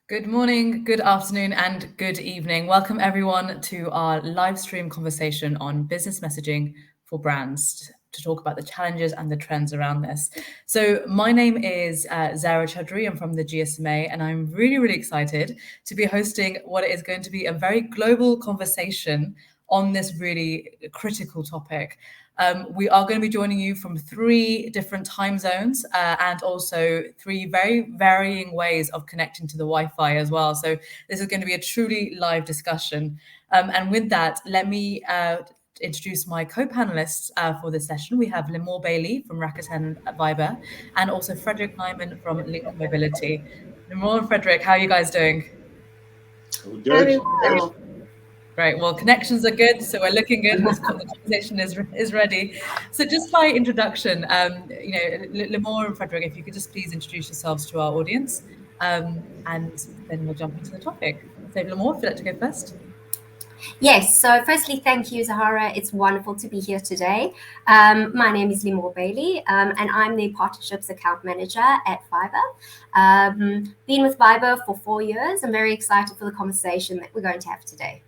Good morning, good afternoon, and good evening. Welcome everyone to our live stream conversation on business messaging for brands to talk about the challenges and the trends around this. So my name is Zara Chaudhry. I'm from the GSMA, and I'm really excited to be hosting what is going to be a very global conversation on this really critical topic. We are going to be joining you from 3 different time zones and also 3 very varying ways of connecting to the Wi-Fi as well. So this is going to be a truly live discussion. And with that, let me introduce my co-panelists for this session. We have Limor Bailey from Rakuten Viber and also Fredrik Nyman from Limor Mobility. Limor and Fredrik, how are you guys doing? Good. Very well. Great. Well, connections are good, so we're looking good. The conversation is ready. So, just by introduction, Limor and Fredrik, if you could just please introduce yourselves to our audience, and then we'll jump into the topic. So, Limor, if you'd like to go first. Yes, so firstly, thank you, Zahara. It's wonderful to be here today. My name is Limor Bailey, and I'm the Partnerships Account Manager at Viber. Been with Viber for 4 years. I'm very excited for the conversation that we're going to have today.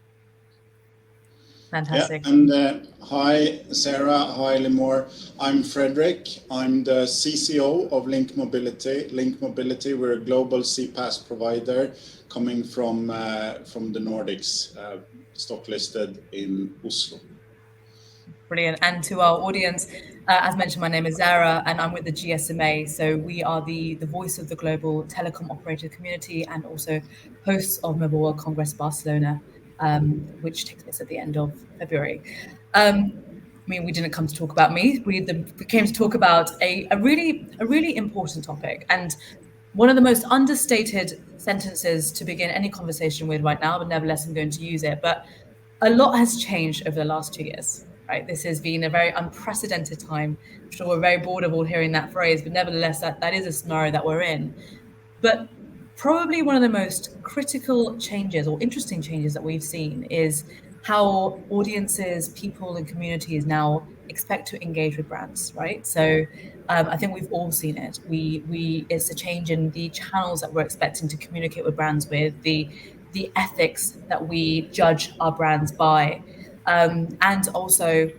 Fantastic. Yeah, and hi, Sarah. Hi, Limor. I'm Fredrik. I'm the CCO of Link Mobility. Link Mobility, we're a global CPaaS provider coming from the Nordics, stock listed in Oslo. Brilliant. And to our audience, as mentioned, my name is Zara and I'm with the GSMA. So we are the voice of the global telecom operator community and also hosts of Mobile World Congress Barcelona, which takes place at the end of February. We didn't come to talk about me. We came to talk about a really important topic and one of the most understated sentences to begin any conversation with right now, but nevertheless, I'm going to use it. But a lot has changed over the last 2 years. Right? This has been a very unprecedented time. I'm sure we're very bored of all hearing that phrase, but nevertheless, that is a scenario that we're in. But probably one of the most critical changes or interesting changes that we've seen is how audiences, people, and communities now expect to engage with brands, right? So I think we've all seen it. It's a change in the channels that we're expecting to communicate with brands with, the ethics that we judge our brands by. And also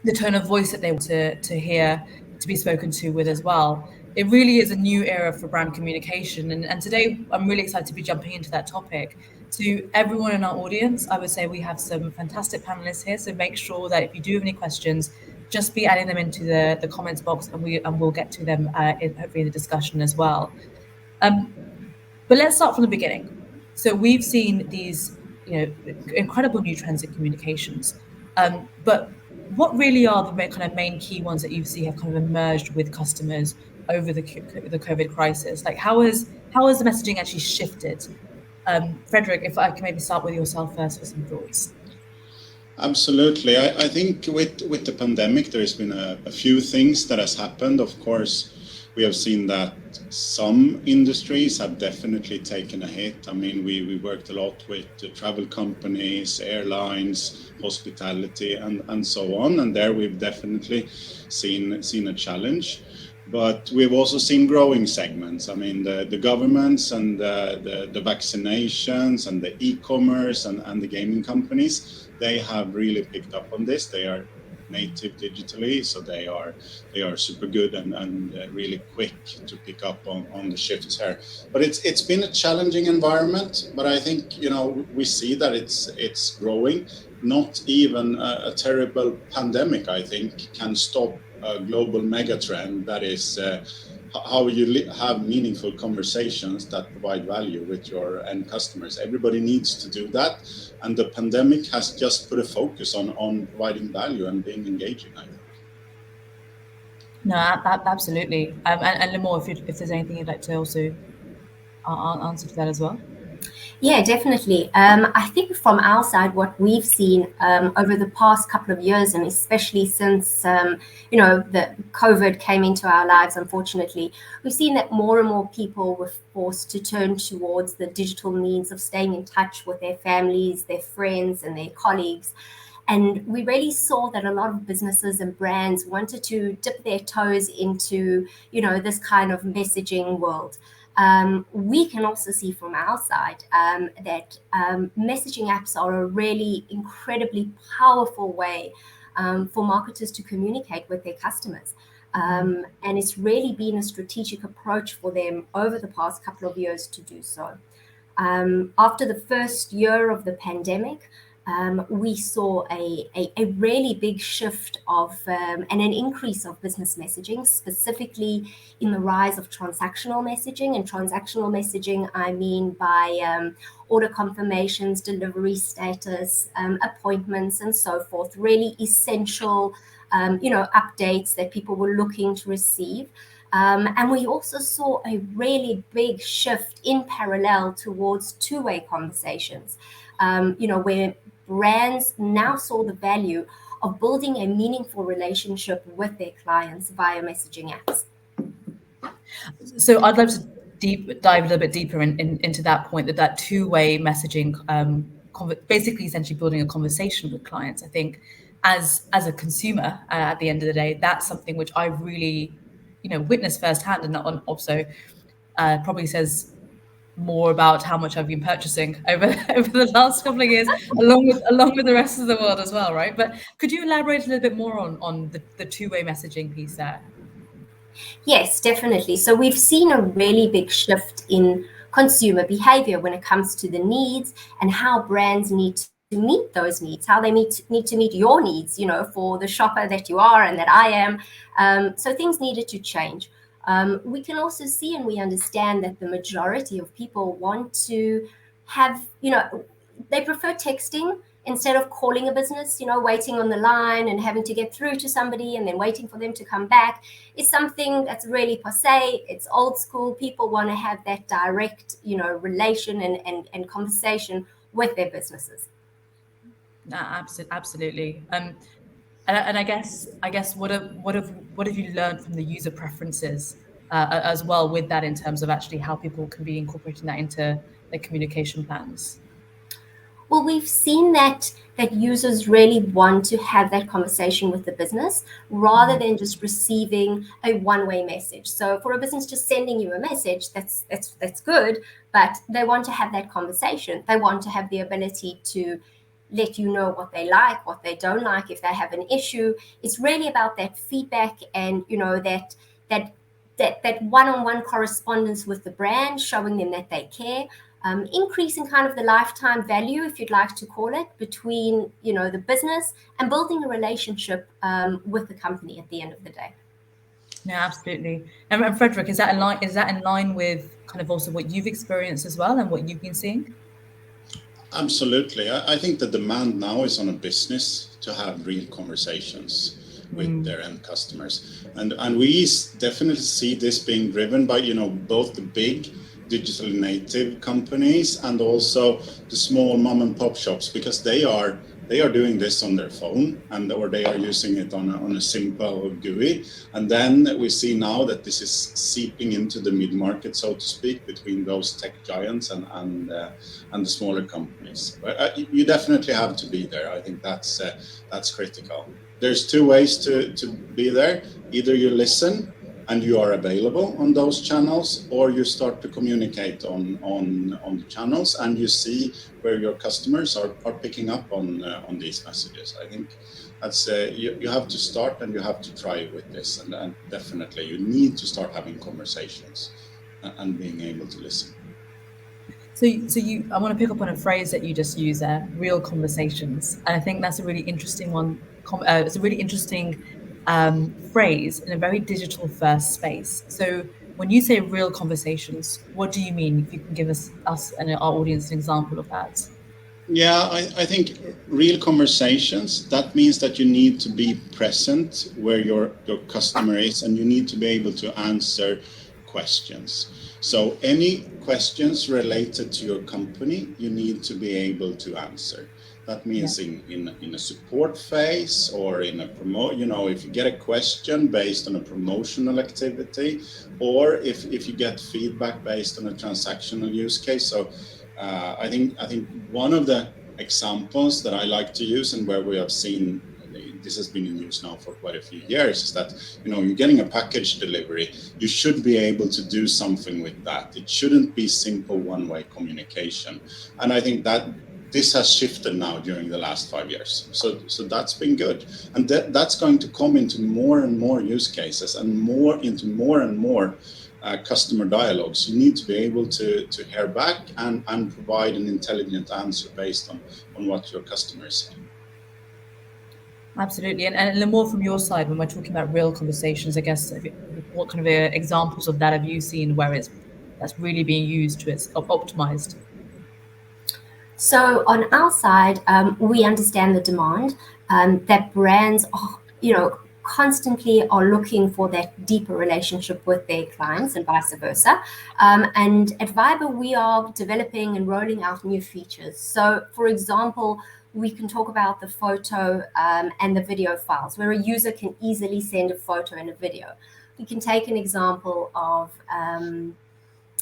the tone of voice that they want to hear, to be spoken to with as well. It really is a new era for brand communication. And today, I'm really excited to be jumping into that topic. To everyone in our audience, I would say we have some fantastic panelists here. So make sure that if you do have any questions, just be adding them into the comments box and we'll get to them hopefully in the discussion as well. But let's start from the beginning. So we've seen these incredible new trends in communications. But what really are the kind of main key ones that you see have kind of emerged with customers over the COVID crisis? Like how has the messaging actually shifted? Fredrik, if I can maybe start with yourself first for some thoughts. Absolutely. I think with the pandemic, there's been a few things that has happened. Of course, we have seen that some industries have definitely taken a hit. I mean, we worked a lot with the travel companies, airlines, hospitality, and so on. And there we've definitely seen a challenge. But we've also seen growing segments. I mean, the governments and the vaccinations and the e-commerce and the gaming companies, they have really picked up on this. They are native digitally, so they are super good and really quick to pick up on the shifts here. But it's been a challenging environment, but I think we see that it's growing. Not even a terrible pandemic, I think, can stop a global megatrend that is how you have meaningful conversations that provide value with your end customers. Everybody needs to do that, and the pandemic has just put a focus on providing value and being engaging, I think. No, absolutely. And Limor, if there's anything you'd like to also answer to that as well. Yeah, definitely. I think from our side, what we've seen over the past couple of years, and especially since the COVID came into our lives, unfortunately, we've seen that more and more people were forced to turn towards the digital means of staying in touch with their families, their friends, and their colleagues. And we really saw that a lot of businesses and brands wanted to dip their toes into, this kind of messaging world. We can also see from our side that messaging apps are a really incredibly powerful way for marketers to communicate with their customers. And it's really been a strategic approach for them over the past couple of years to do so. After the first year of the pandemic, we saw a really big shift of and an increase of business messaging, specifically in the rise of transactional messaging. And transactional messaging, I mean by order confirmations, delivery status, appointments, and so forth. Really essential, updates that people were looking to receive. And we also saw a really big shift in parallel towards two-way conversations, where brands now saw the value of building a meaningful relationship with their clients via messaging apps. So I'd love to dive a little bit deeper into that point, that two-way messaging, basically essentially building a conversation with clients. I think as a consumer, at the end of the day, that's something which I really, witnessed firsthand, and also probably says more about how much I've been purchasing over the last couple of years, along with the rest of the world as well, right? But could you elaborate a little bit more on the two-way messaging piece there? Yes, definitely. So we've seen a really big shift in consumer behavior when it comes to the needs and how brands need to meet those needs, how they need to meet your needs, for the shopper that you are and that I am. So things needed to change. We can also see and we understand that the majority of people want to have, they prefer texting instead of calling a business, waiting on the line and having to get through to somebody and then waiting for them to come back is something that's really passe. It's old school. People want to have that direct, relation and conversation with their businesses. Absolutely. And I guess what have you learned from the user preferences as well with that, in terms of actually how people can be incorporating that into their communication plans? Well, we've seen that users really want to have that conversation with the business rather than just receiving a one-way message. So for a business just sending you a message, that's good, but they want to have that conversation. They want to have the ability to let you know what they like, what they don't like, if they have an issue. It's really about that feedback and that one-on-one correspondence with the brand, showing them that they care. Increasing kind of the lifetime value, if you'd like to call it, between the business and building a relationship with the company at the end of the day. No, absolutely. And Fredrik, is that in line with kind of also what you've experienced as well and what you've been seeing? Absolutely. I think the demand now is on a business to have real conversations with their end customers, and we definitely see this being driven by both the big digital native companies and also the small mom and pop shops, because they are doing this on their phone or they are using it on a simple GUI. And then we see now that this is seeping into the mid-market, so to speak, between those tech giants and the smaller companies. But you definitely have to be there. I think that's critical. There's two ways to be there. Either you listen and you are available on those channels, or you start to communicate on the channels and you see where your customers are picking up on these messages. I think that's you have to start and you have to try with this, and definitely you need to start having conversations and being able to listen. So I want to pick up on a phrase that you just used there, real conversations. And I think that's a really interesting one. It's a really interesting phrase in a very digital first space. So when you say real conversations, what do you mean? If you can give us and our audience an example of that. Yeah, I think real conversations, that means that you need to be present where your customer is, and you need to be able to answer questions. So any questions related to your company, you need to be able to answer. That means in a support phase or in a if you get a question based on a promotional activity, or if you get feedback based on a transactional use case. So I think one of the examples that I like to use and where we have seen this has been in use now for quite a few years, is that you're getting a package delivery. You should be able to do something with that. It shouldn't be simple one-way communication, and I think that this has shifted now during the last 5 years. So that's been good, and that's going to come into more and more use cases and more and more customer dialogues. You need to be able to hear back and provide an intelligent answer based on what your customer is saying. Absolutely. And Limor, from your side, when we're talking about real conversations, I guess, what kind of examples of that have you seen where that's really being used to its optimized? So on our side, we understand the demand that brands are, constantly are looking for that deeper relationship with their clients and vice versa. And at Viber, we are developing and rolling out new features. So, for example, we can talk about the photo and the video files, where a user can easily send a photo and a video. We can take an example of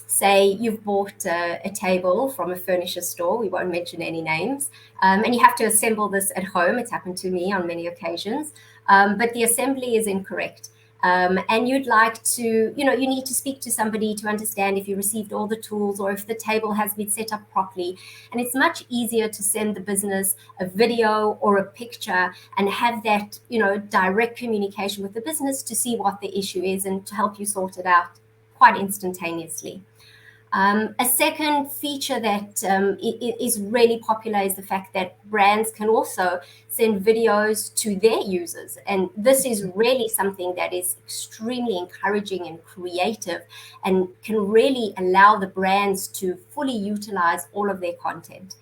say you've bought a table from a furniture store, we won't mention any names, and you have to assemble this at home. It's happened to me on many occasions, but the assembly is incorrect. And you'd like to, you need to speak to somebody to understand if you received all the tools or if the table has been set up properly. And it's much easier to send the business a video or a picture and have that, direct communication with the business to see what the issue is and to help you sort it out quite instantaneously. A second feature that is really popular is the fact that brands can also send videos to their users. And this is really something that is extremely encouraging and creative and can really allow the brands to fully utilize all of their content.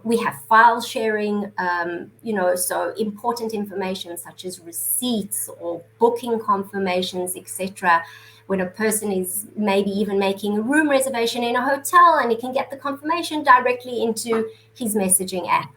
We have file sharing, so important information such as receipts or booking confirmations, etc. When a person is maybe even making a room reservation in a hotel, and he can get the confirmation directly into his messaging app.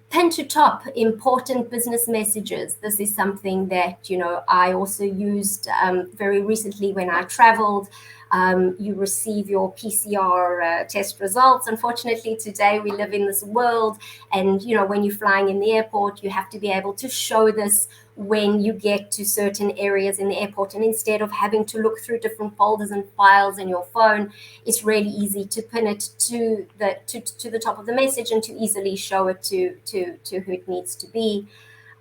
Pin to top, important business messages. This is something that, I also used very recently when I traveled. You receive your PCR test results. Unfortunately, today we live in this world, and when you're flying in the airport, you have to be able to show this when you get to certain areas in the airport. And instead of having to look through different folders and files in your phone, it's really easy to pin it to the top of the message and to easily show it to who it needs to be.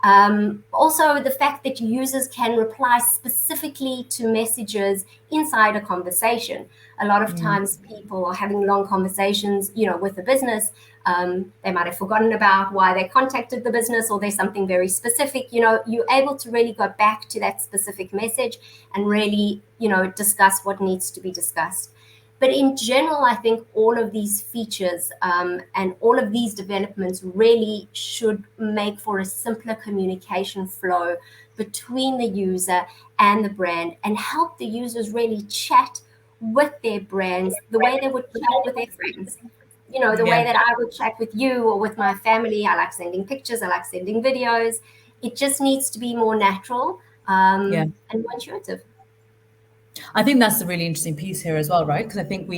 Also, the fact that users can reply specifically to messages inside a conversation. A lot of times people are having long conversations, with the business. They might have forgotten about why they contacted the business, or there's something very specific. You're able to really go back to that specific message and really, discuss what needs to be discussed. But in general, I think all of these features and all of these developments really should make for a simpler communication flow between the user and the brand, and help the users really chat with their brands the way they would chat with their friends. The way that I would chat with you or with my family. I like sending pictures, I like sending videos. It just needs to be more natural and more intuitive. I think that's the really interesting piece here as well, right? Because I think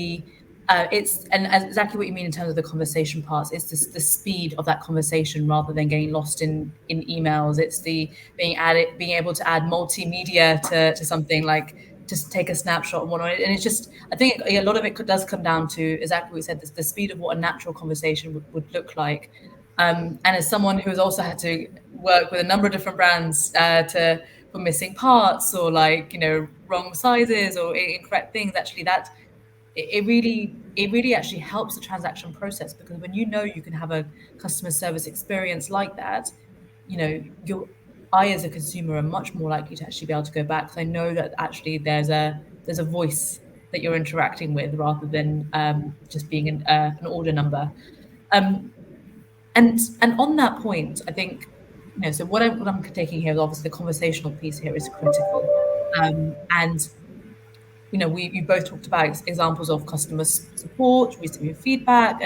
it's exactly what you mean in terms of the conversation parts. It's the speed of that conversation rather than getting lost in emails. It's the being able to add multimedia to something, like just take a snapshot and whatnot. And it's just, I think a lot of it does come down to exactly what you said, the speed of what a natural conversation would look like. And as someone who's also had to work with a number of different brands for missing parts or wrong sizes or incorrect things, actually it really actually helps the transaction process, because when you can have a customer service experience like that, I as a consumer are much more likely to actually be able to go back, because I know that actually there's a voice that you're interacting with rather than just being an order number. And on that point, I think, so what I'm taking here is obviously the conversational piece here is critical. And you both talked about examples of customer support, receiving feedback,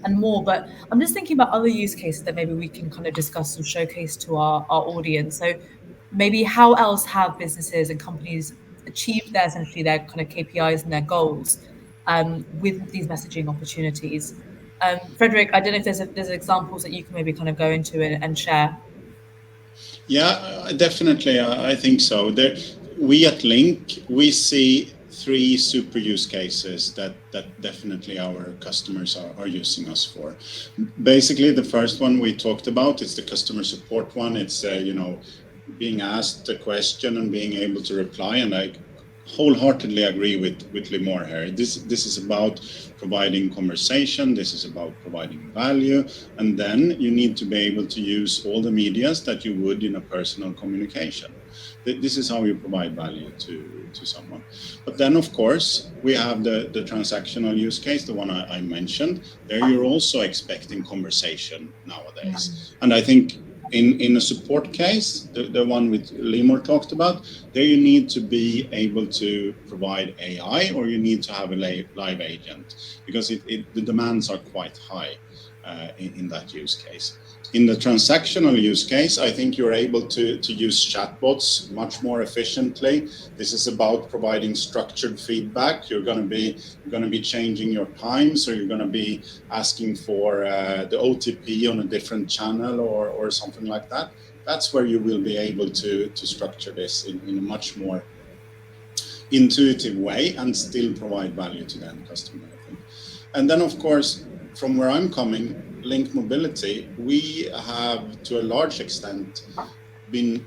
and more. But I'm just thinking about other use cases that maybe we can kind of discuss and showcase to our audience. So maybe how else have businesses and companies achieved essentially their kind of KPIs and their goals with these messaging opportunities? Fredrik, I don't know if there's examples that you can maybe kind of go into and share. Yeah, definitely. I think so. We at Link, we see three super use cases that definitely our customers are using us for. Basically, the first one we talked about is the customer support one. It's being asked a question and being able to reply, and I wholeheartedly agree with Limor here. This is about providing conversation. This is about providing value, and then you need to be able to use all the medias that you would in a personal communication. This is how you provide value to someone. But then, of course, we have the transactional use case, the one I mentioned. There, you're also expecting conversation nowadays, and I think in a support case, the one with Limor talked about, there you need to be able to provide AI, or you need to have a live agent, because the demands are quite high in that use case. In the transactional use case, I think you're able to use chatbots much more efficiently. This is about providing structured feedback. You're going to be changing your times, or you're going to be asking for the OTP on a different channel or something like that. That's where you will be able to structure this in a much more intuitive way and still provide value to the end customer, I think. And then, of course, from where I'm coming, Link Mobility, we have to a large extent been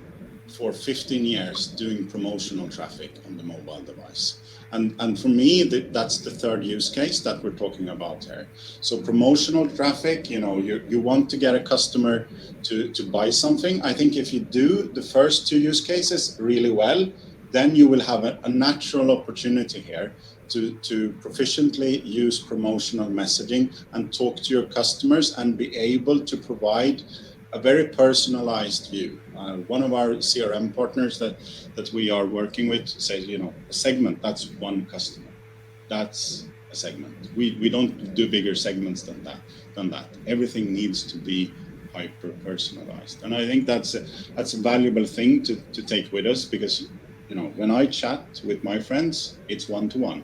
for 15 years doing promotional traffic on the mobile device. And for me, that's the third use case that we're talking about here. So promotional traffic, you want to get a customer to buy something. I think if you do the first two use cases really well, then you will have a natural opportunity here to proficiently use promotional messaging and talk to your customers and be able to provide a very personalized view. One of our CRM partners that we are working with says, a segment, that's one customer. That's a segment. We don't do bigger segments than that. Everything needs to be hyper personalized. And I think that's a valuable thing to take with us, because when I chat with my friends, it's one-to-one.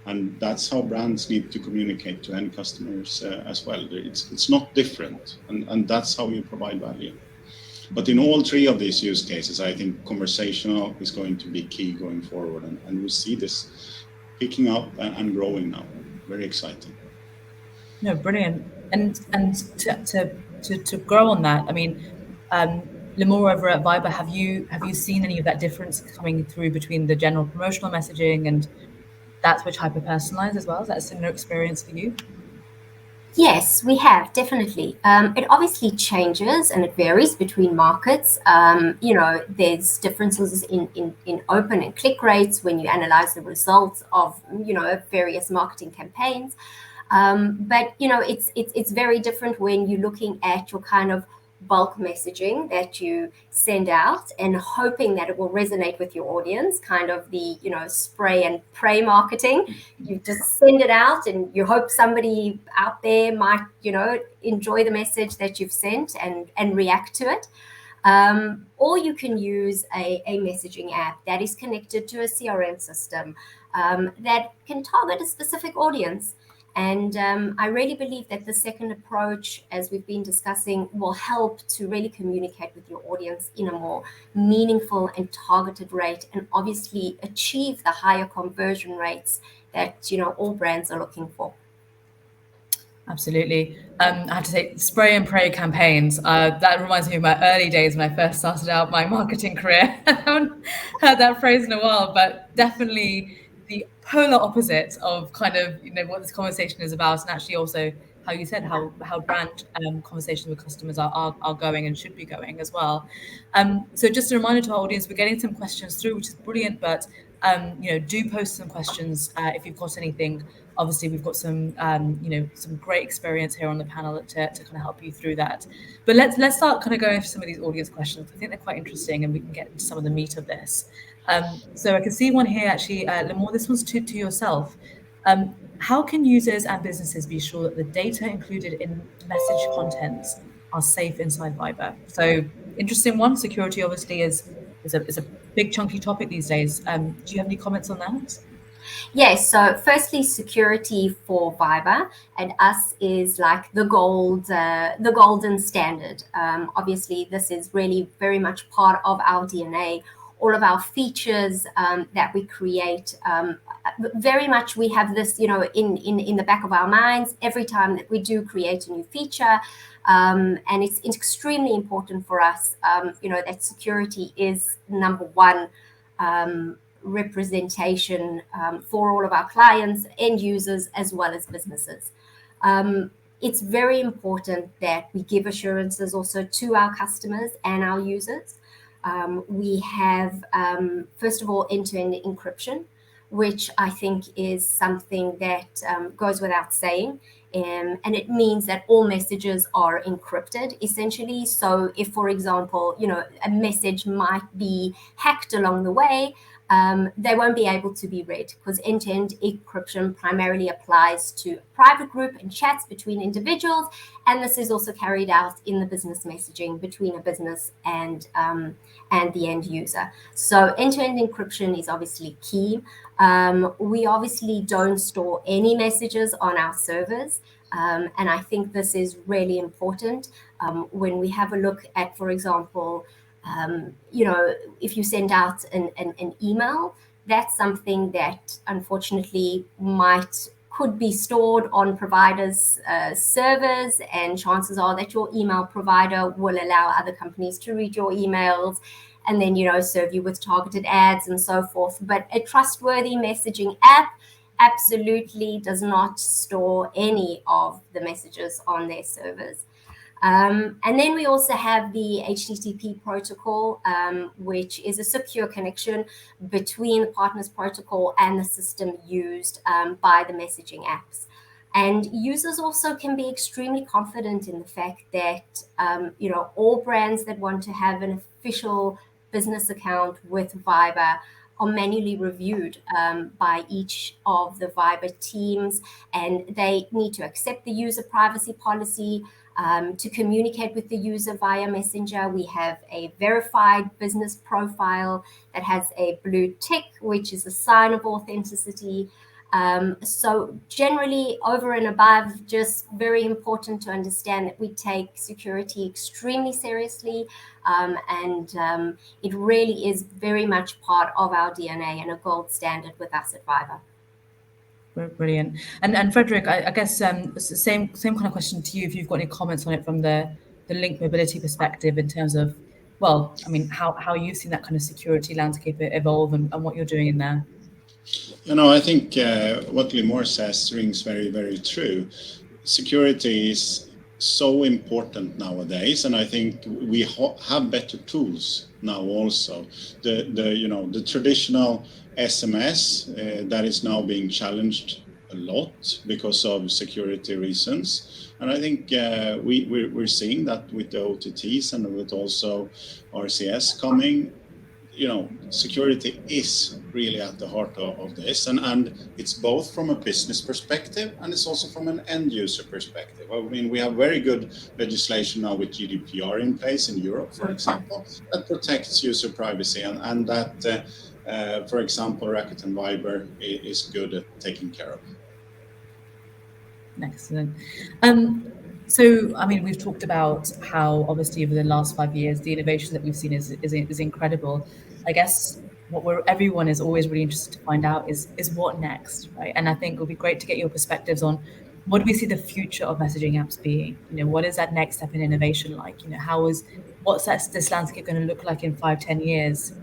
And that's how brands need to communicate to end customers as well. It's not different, and that's how you provide value. But in all three of these use cases, I think conversational is going to be key going forward, and we see this picking up and growing now. Very exciting. No, brilliant. And to grow on that, I mean, Limor over at Viber, have you seen any of that difference coming through between the general promotional messaging and that's which hyper personalized as well? Is that a similar experience for you? Yes, we have, definitely. It obviously changes and it varies between markets. There's differences in open and click rates when you analyze the results of, various marketing campaigns. But it's very different when you're looking at your kind of bulk messaging that you send out and hoping that it will resonate with your audience, kind of the spray and pray marketing. You just send it out and you hope somebody out there might enjoy the message that you've sent and react to it. Or you can use a messaging app that is connected to a CRM system that can target a specific audience. And I really believe that the second approach, as we've been discussing, will help to really communicate with your audience in a more meaningful and targeted rate, and obviously achieve the higher conversion rates that all brands are looking for. Absolutely. I have to say, spray and pray campaigns. That reminds me of my early days when I first started out my marketing career. I haven't heard that phrase in a while, but definitely the polar opposite of kind of what this conversation is about, and actually also how you said how brand conversations with customers are going and should be going as well. So just a reminder to our audience, we're getting some questions through, which is brilliant, but do post some questions if you've got anything. Obviously, we've got some some great experience here on the panel to kind of help you through that. But let's start kind of going through some of these audience questions. I think they're quite interesting, and we can get into some of the meat of this. So I can see one here actually, Limor, this one's to yourself. How can users and businesses be sure that the data included in message contents are safe inside Viber? So interesting one. Security obviously is a big chunky topic these days. Do you have any comments on that? Yes, so firstly, security for Viber and us is like the golden standard. Obviously, this is really very much part of our DNA. All of our features that we create, very much we have this, in the back of our minds every time that we do create a new feature. And it's extremely important for us, that security is number one representation for all of our clients, end users, as well as businesses. It's very important that we give assurances also to our customers and our users. We have, first of all, end-to-end encryption, which I think is something that goes without saying. And it means that all messages are encrypted, essentially. So if, for example, a message might be hacked along the way, they won't be able to be read, because end-to-end encryption primarily applies to private group and chats between individuals, and this is also carried out in the business messaging between a business and the end user. So end-to-end encryption is obviously key. We obviously don't store any messages on our servers, and I think this is really important. When we have a look at, for example, if you send out an email, that's something that unfortunately could be stored on providers' servers, and chances are that your email provider will allow other companies to read your emails and then serve you with targeted ads and so forth. But a trustworthy messaging app absolutely does not store any of the messages on their servers. And then we also have the HTTP protocol, which is a secure connection between the partners protocol and the system used by the messaging apps. And users also can be extremely confident in the fact that, all brands that want to have an official business account with Viber are manually reviewed by each of the Viber teams, and they need to accept the user privacy policy. To communicate with the user via Messenger, we have a verified business profile that has a blue tick, which is a sign of authenticity. So generally, over and above, just very important to understand that we take security extremely seriously, and it really is very much part of our DNA and a gold standard with us at Viber. Brilliant. And Fredrik, I guess same kind of question to you, if you've got any comments on it from the link mobility perspective in terms of, well, I mean, how you've seen that kind of security landscape evolve, and what you're doing in there. I think what Limor says rings very, very true. Security is so important nowadays, and I think we have better tools now also. The traditional SMS that is now being challenged a lot because of security reasons, and I think we're seeing that with the OTTs and with also RCS coming. Security is really at the heart of this, and it's both from a business perspective and it's also from an end user perspective. I mean, we have very good legislation now with GDPR in place in Europe, for example, that protects user privacy, and that, for example, Rakuten Viber is good at taking care of. Excellent. So, I mean, we've talked about how obviously over the last 5 years, the innovation that we've seen is incredible. I guess everyone is always really interested to find out is what next, right? And I think it would be great to get your perspectives on what do we see the future of messaging apps being? What is that next step in innovation like? What's this landscape going to look like in 5, 10 years?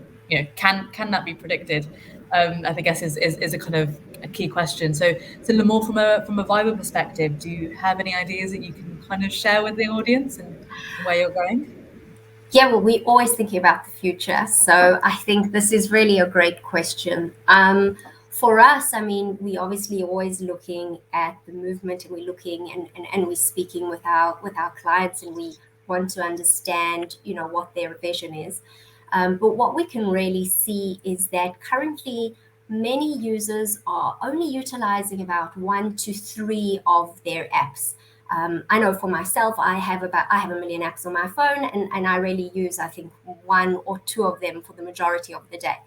Can that be predicted? I guess is a kind of a key question. So Limor, from a Viber perspective, do you have any ideas that you can kind of share with the audience and where you're going? Yeah, well, we're always thinking about the future. So I think this is really a great question. For us, I mean, we obviously always looking at the movement, and we're looking and we're speaking with our clients, and we want to understand, what their vision is. But what we can really see is that currently many users are only utilizing about 1 to 3 of their apps. I know for myself, I have a million apps on my phone, and I really use, I think, one or two of them for the majority of the day.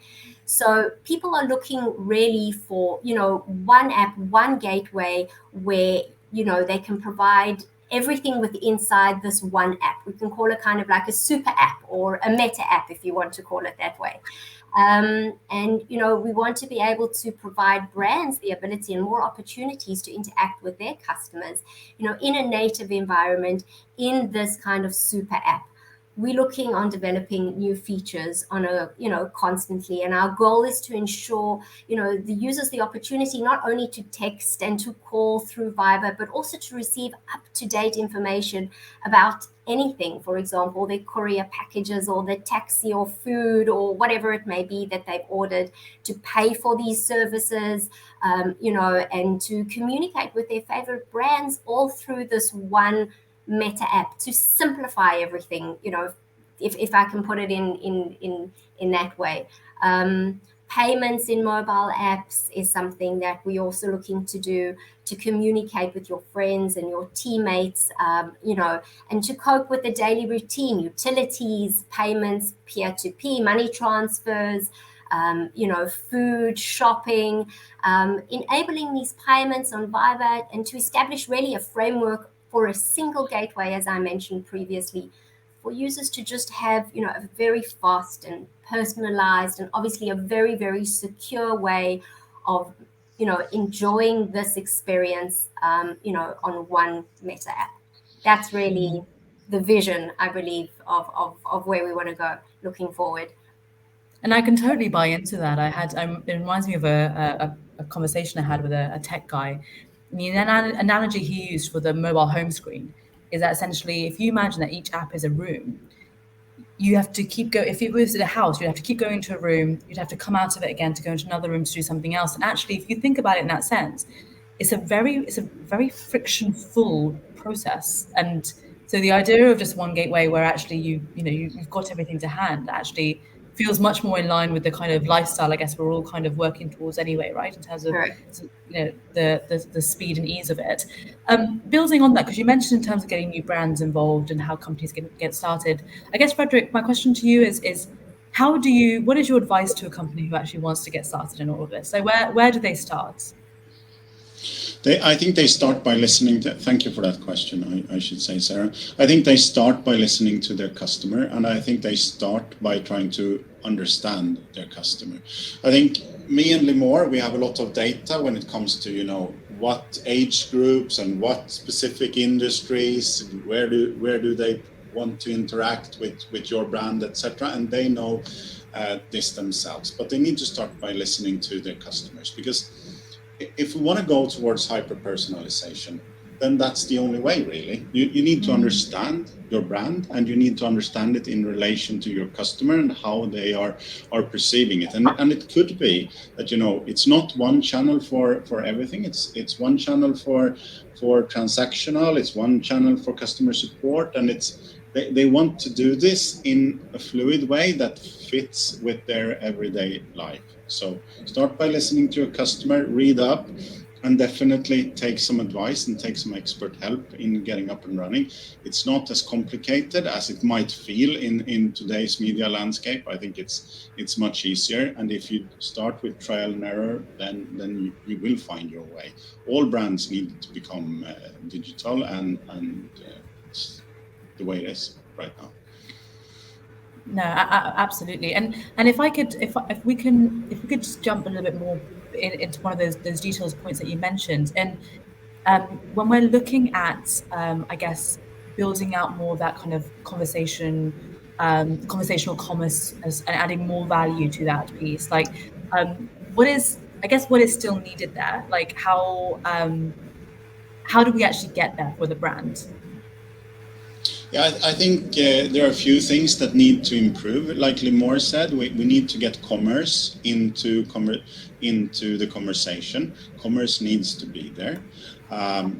So people are looking really for, one app, one gateway where, they can provide everything with inside this one app. We can call it kind of like a super app or a meta app, if you want to call it that way. And we want to be able to provide brands the ability and more opportunities to interact with their customers, in a native environment, in this kind of super app. We're looking on developing new features on constantly, and our goal is to ensure the users the opportunity not only to text and to call through Viber, but also to receive up-to-date information about anything. For example, their courier packages or their taxi or food or whatever it may be that they've ordered, to pay for these services, and to communicate with their favorite brands all through this one meta app, to simplify everything, if I can put it in that way. Payments in mobile apps is something that we're also looking to do, to communicate with your friends and your teammates, and to cope with the daily routine, utilities, payments, peer-to-peer, money transfers, food, shopping, enabling these payments on Viber, and to establish really a framework for a single gateway, as I mentioned previously, for users to just have, a very fast and personalized and obviously a very, very secure way of, enjoying this experience, on one meta app. That's really the vision, I believe, of where we want to go looking forward. And I can totally buy into that. It reminds me of a conversation I had with a tech guy. And the analogy he used for the mobile home screen is that essentially, if you imagine that each app is a room, you have to keep going. If you visited a house, you'd have to keep going into a room. You'd have to come out of it again to go into another room to do something else. And actually, if you think about it in that sense, it's a very friction-full process. And so the idea of just one gateway where actually you've got everything to hand actually feels much more in line with the kind of lifestyle I guess we're all kind of working towards anyway, right? In terms of the speed and ease of it. Building on that, because you mentioned in terms of getting new brands involved and how companies get started. I guess, Fredrik, my question to you is what is your advice to a company who actually wants to get started in all of this? So where do they start? I think they start by listening to, thank you for that question, I should say, Sarah. I think they start by listening to their customer, and I think they start by trying to understand their customer. I think me and Limor, we have a lot of data when it comes to, what age groups and what specific industries, where do they want to interact with your brand, etc. And they know this themselves, but they need to start by listening to their customers, because if we want to go towards hyper-personalization, then that's the only way, really. You need to understand your brand, and you need to understand it in relation to your customer and how they are perceiving it. And it could be that, it's not one channel for everything. It's one channel for transactional, it's one channel for customer support, and they want to do this in a fluid way that fits with their everyday life. So start by listening to your customer, read up, and definitely take some advice and take some expert help in getting up and running. It's not as complicated as it might feel in today's media landscape. I think it's much easier. And if you start with trial and error, then you will find your way. All brands need to become digital, and it's the way it is right now. No, absolutely. And if we could just jump a little bit more into one of those details points that you mentioned, and when we're looking at, I guess, building out more of that kind of conversational commerce and adding more value to that piece, like what is still needed there? Like how do we actually get there for the brand? Yeah, I think there are a few things that need to improve. Like Limor said, we need to get commerce into the conversation. Commerce needs to be there.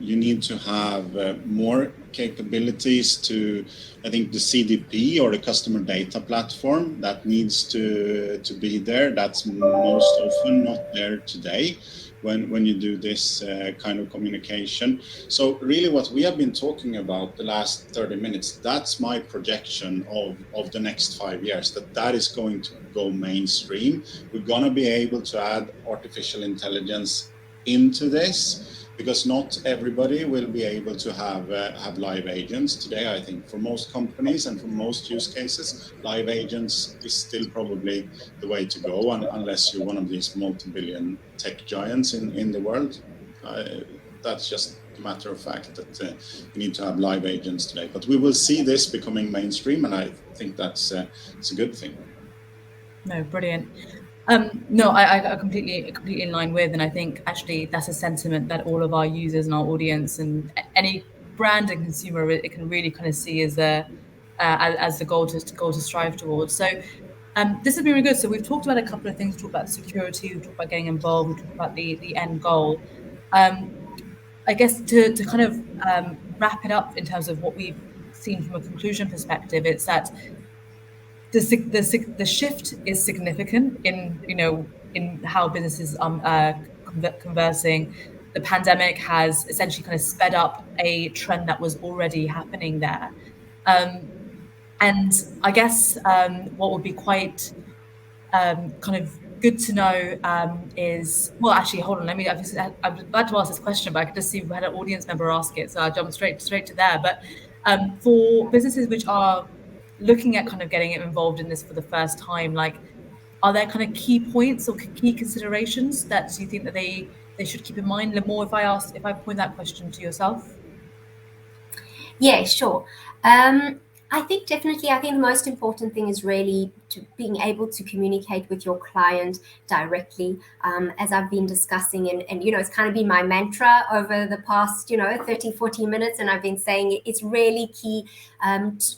You need to have more capabilities to, I think, the CDP or the customer data platform that needs to be there. That's most often not there today. when you do this kind of communication. So really what we have been talking about the last 30 minutes, that's my projection of the next 5 years, that is going to go mainstream. We're going to be able to add artificial intelligence into this, because not everybody will be able to have live agents today. I think for most companies and for most use cases, live agents is still probably the way to go, unless you're one of these multi-billion tech giants in the world. That's just a matter of fact that you need to have live agents today. But we will see this becoming mainstream, and I think that's it's a good thing. No, brilliant. No, I completely in line with, and I think actually that's a sentiment that all of our users and our audience and any brand and consumer it can really kind of see as as the goal to strive towards. So this has been really good. So we've talked about a couple of things. We've talked about security. We've talked about getting involved. We've talked about the end goal. I guess to kind of wrap it up in terms of what we've seen from a conclusion perspective, it's that the shift is significant in in how businesses conversing. The pandemic has essentially kind of sped up a trend that was already happening there, and I guess what would be quite kind of good to know is, well, actually, hold on. I was about to ask this question, but I could just see we had an audience member ask it, so I jumped straight to there. But for businesses which are looking at kind of getting involved in this for the first time, like, are there kind of key points or key considerations that you think that they should keep in mind? Limor, if I point that question to yourself. Yeah, sure. I think definitely, I think the most important thing is really to being able to communicate with your client directly, as I've been discussing, and it's kind of been my mantra over the past 30, 40 minutes, and I've been saying it's really key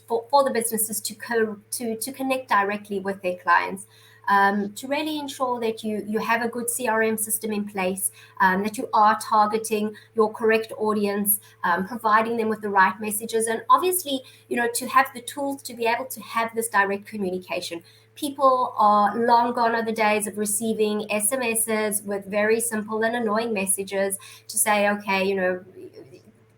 for the businesses to connect directly with their clients. To really ensure that you have a good CRM system in place, that you are targeting your correct audience, providing them with the right messages, and obviously, to have the tools to be able to have this direct communication. People are long gone are the days of receiving SMSs with very simple and annoying messages to say, okay,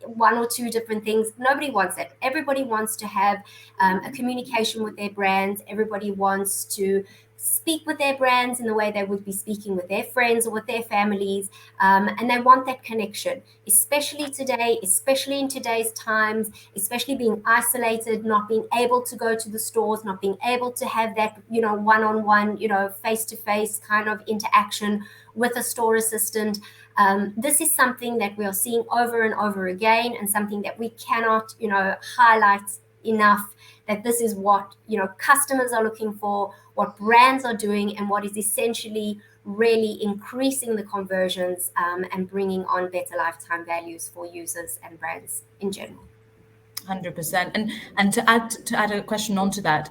one or two different things. Nobody wants that. Everybody wants to have a communication with their brands. Everybody wants to speak with their brands in the way they would be speaking with their friends or with their families, and they want that connection, especially today, especially in today's times, especially being isolated, not being able to go to the stores, not being able to have that one-on-one, face-to-face kind of interaction with a store assistant. This is something that we are seeing over and over again, and something that we cannot highlight enough, that this is what customers are looking for, what brands are doing, and what is essentially really increasing the conversions, and bringing on better lifetime values for users and brands in general. 100%. And to add a question onto that,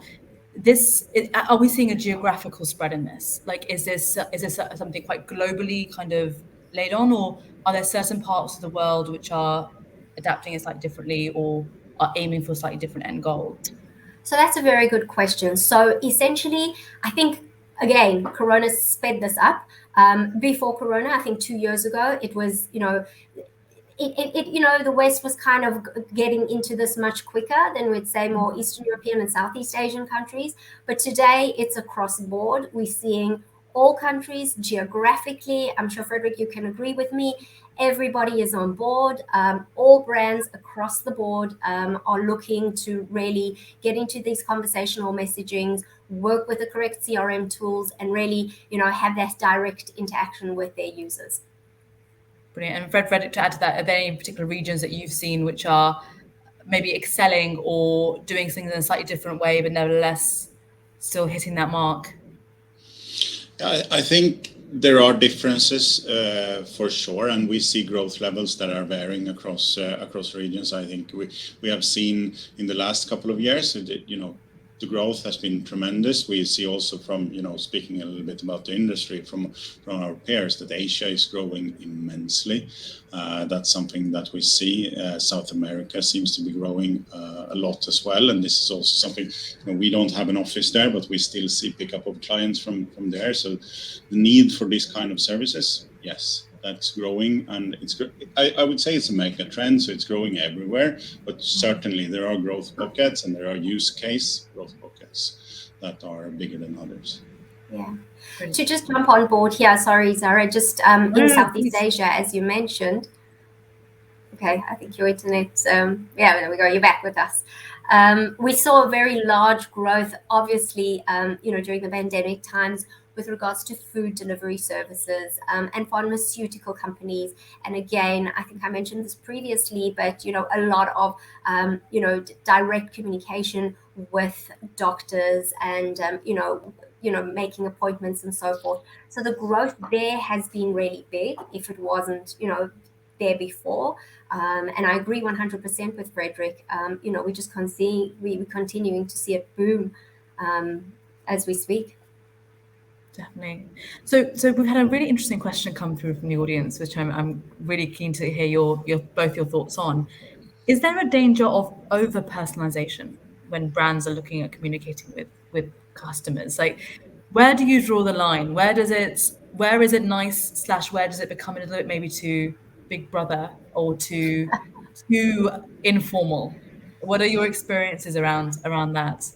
are we seeing a geographical spread in this? Like, is this something quite globally kind of laid on, or are there certain parts of the world which are adapting it slightly differently or are aiming for a slightly different end goal? So that's a very good question. So essentially, I think, again, Corona sped this up. Before Corona, I think 2 years ago, it was, the West was kind of getting into this much quicker than we'd say more Eastern European and Southeast Asian countries. But today, it's across the board. We're seeing all countries geographically. I'm sure, Fredrik, you can agree with me. Everybody is on board. All brands across the board are looking to really get into these conversational messagings, work with the correct CRM tools, and really, have that direct interaction with their users. Brilliant. And Fredrik, to add to that, are there any particular regions that you've seen which are maybe excelling or doing things in a slightly different way, but nevertheless still hitting that mark? I think there are differences for sure, and we see growth levels that are varying across regions. I think we have seen in the last couple of years, the growth has been tremendous. We see also from, speaking a little bit about the industry from our peers, that Asia is growing immensely. That's something that we see. South America seems to be growing a lot as well. And this is also something, we don't have an office there, but we still see pickup of clients from there. So the need for this kind of services, yes. that's growing, and I would say it's a mega trend, so it's growing everywhere. But certainly there are growth pockets, and there are use case growth pockets that are bigger than others. Yeah. Brilliant. To just jump on board here, sorry, Zara, just in Southeast Asia, as you mentioned. Okay, I think your internet, yeah, there we go, you're back with us. We saw a very large growth, obviously, during the pandemic times with regards to food delivery services and pharmaceutical companies. And again, I think I mentioned this previously, but, a lot of, direct communication with doctors and, making appointments and so forth. So the growth there has been really big if it wasn't, there before. And I agree 100% with Fredrik. We're continuing to see it boom as we speak. Definitely. So we've had a really interesting question come through from the audience, which I'm really keen to hear your both your thoughts on. Is there a danger of over personalization when brands are looking at communicating with customers? Like, where do you draw the line? Where is it nice / where does it become a little bit maybe too Big Brother or too informal? What are your experiences around that?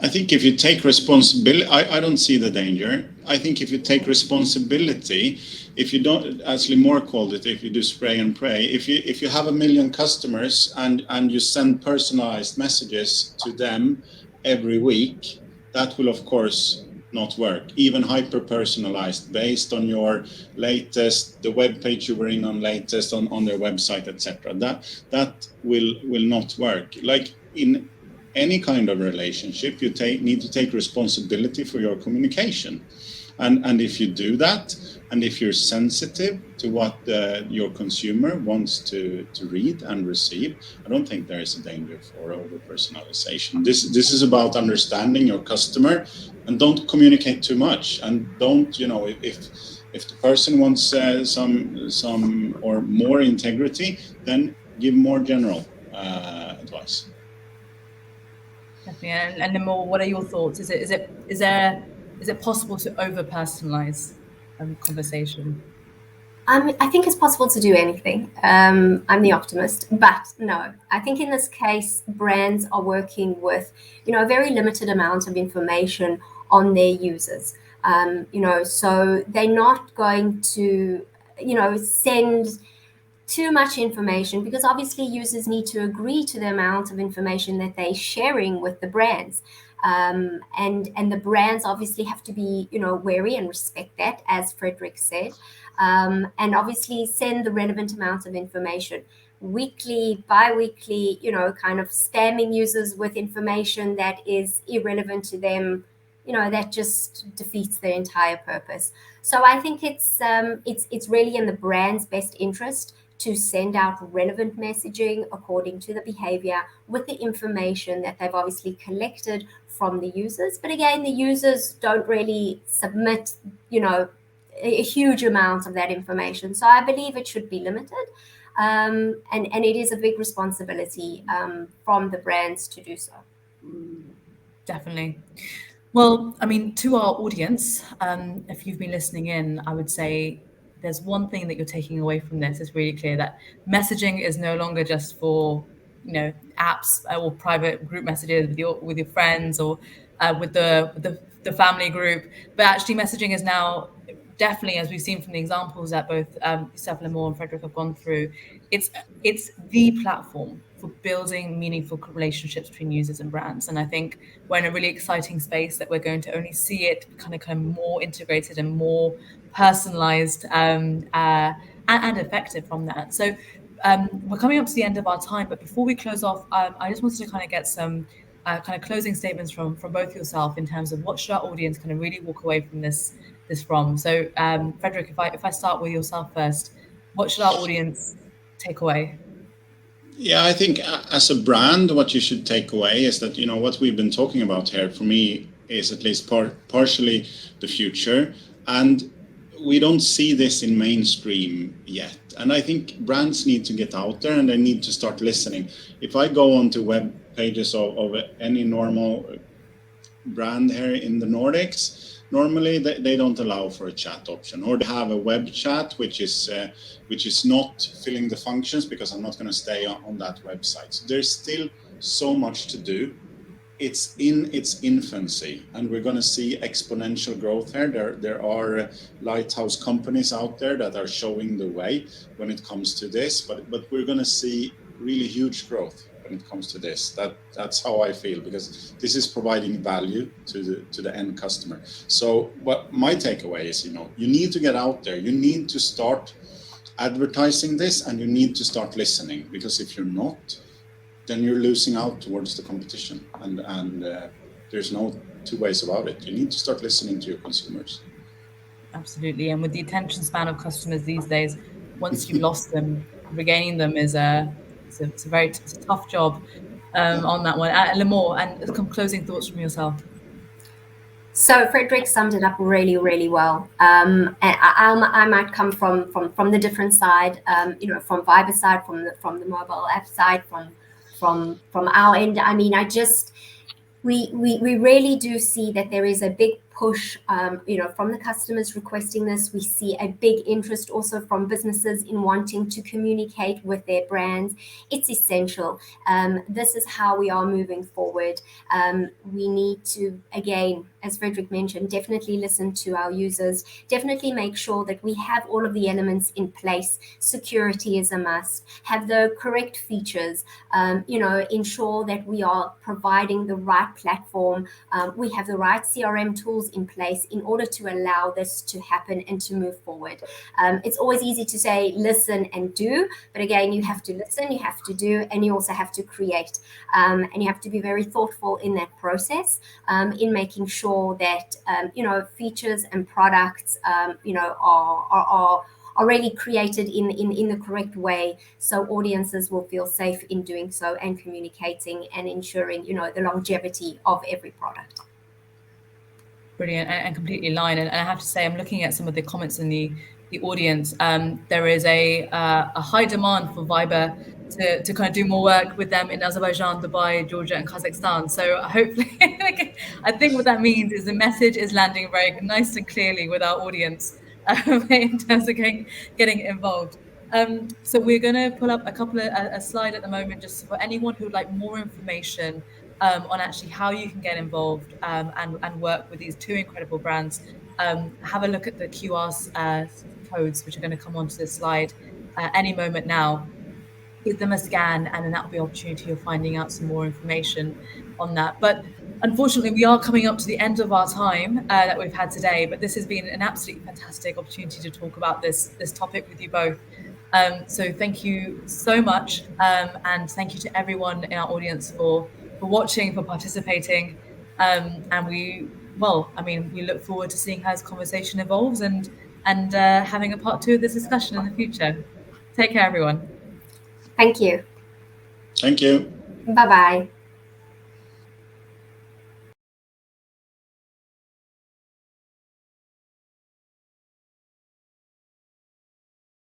I think if you take responsibility, I don't see the danger. I think if you take responsibility, if you don't, as Limor called it, if you do spray and pray, if you have 1 million customers and you send personalized messages to them every week, that will of course not work. Even hyper personalized based on your latest, the web page you were in on latest on their website, etc. That will not work. Like in any kind of relationship, you need to take responsibility for your communication, and if you do that, and if you're sensitive to what your consumer wants to read and receive, I don't think there is a danger for over personalization. This is about understanding your customer, and don't communicate too much, and don't, if the person wants some or more integrity, then give more general advice. Definitely. And Limor, what are your thoughts? Is it possible to over personalize conversation? I think it's possible to do anything. I'm the optimist, but no, I think in this case, brands are working with, a very limited amount of information on their users. So they're not going to, send too much information, because obviously users need to agree to the amount of information that they're sharing with the brands. And the brands obviously have to be, wary and respect that, as Fredrik said, and obviously send the relevant amount of information weekly, bi-weekly, kind of spamming users with information that is irrelevant to them, that just defeats their entire purpose. So I think it's really in the brand's best interest to send out relevant messaging according to the behavior with the information that they've obviously collected from the users. But again, the users don't really submit, a huge amount of that information. So I believe it should be limited. And it is a big responsibility from the brands to do so. Definitely. Well, I mean, to our audience, if you've been listening in, I would say there's one thing that you're taking away from this. It's really clear that messaging is no longer just for, apps or private group messages with your friends or with the family group, but actually messaging is now definitely, as we've seen from the examples that both yourself, Limor, and Fredrik have gone through, it's the platform for building meaningful relationships between users and brands. And I think we're in a really exciting space that we're going to only see it kind of more integrated and more personalized and effective from that. So we're coming up to the end of our time, but before we close off, I just wanted to kind of get some kind of closing statements from both yourself in terms of what should our audience kind of really walk away from this from. So Fredrik, if I start with yourself first, what should our audience take away? Yeah, I think as a brand, what you should take away is that, what we've been talking about here, for me, is at least partially the future. And we don't see this in mainstream yet. And I think brands need to get out there and they need to start listening. If I go onto web pages of any normal brand here in the Nordics, normally they don't allow for a chat option, or they have a web chat which is not filling the functions, because I'm not going to stay on that website. So there's still so much to do. It's in its infancy, and we're going to see exponential growth here. There are lighthouse companies out there that are showing the way when it comes to this, but we're going to see really huge growth when it comes to this. That's how I feel, because this is providing value to the end customer. So what my takeaway is, you need to get out there, you need to start advertising this, and you need to start listening, because if you're not, then you're losing out towards the competition, and there's no two ways about it. You need to start listening to your consumers. Absolutely. And with the attention span of customers these days, once you've lost them, regaining them is it's a tough job on that one. Limor, and some closing thoughts from yourself. So Fredrik summed it up really, really well. And I might come from the different side, from Viber side, from the mobile app side, from our end. I mean, we really do see that there is a big push, from the customers requesting this. We see a big interest also from businesses in wanting to communicate with their brands. It's essential. This is how we are moving forward. We need to, again, as Fredrik mentioned, definitely listen to our users, definitely make sure that we have all of the elements in place. Security is a must, have the correct features, ensure that we are providing the right platform. We have the right CRM tools in place in order to allow this to happen and to move forward. It's always easy to say listen and do, but again, you have to listen, you have to do, and you also have to create. And you have to be very thoughtful in that process, in making sure that features and products are really created in the correct way, so audiences will feel safe in doing so and communicating and ensuring the longevity of every product. Brilliant, and completely in line. And I have to say, I'm looking at some of the comments in the audience. There is a high demand for Viber to kind of do more work with them in Azerbaijan, Dubai, Georgia, and Kazakhstan. So hopefully, I think what that means is the message is landing very nice and clearly with our audience in terms of getting involved. So we're going to pull up a slide at the moment, just for anyone who would like more information on actually how you can get involved and work with these two incredible brands. Have a look at the QR codes, which are going to come onto this slide any moment now. Give them a scan, and then that'll be an opportunity of finding out some more information on that. But unfortunately, we are coming up to the end of our time that we've had today, but this has been an absolutely fantastic opportunity to talk about this topic with you both. So thank you so much, and thank you to everyone in our audience for watching, for participating, and we look forward to seeing how this conversation evolves and having a part 2 of this discussion in the future. Take care, everyone. Thank you. Thank you. Bye-bye.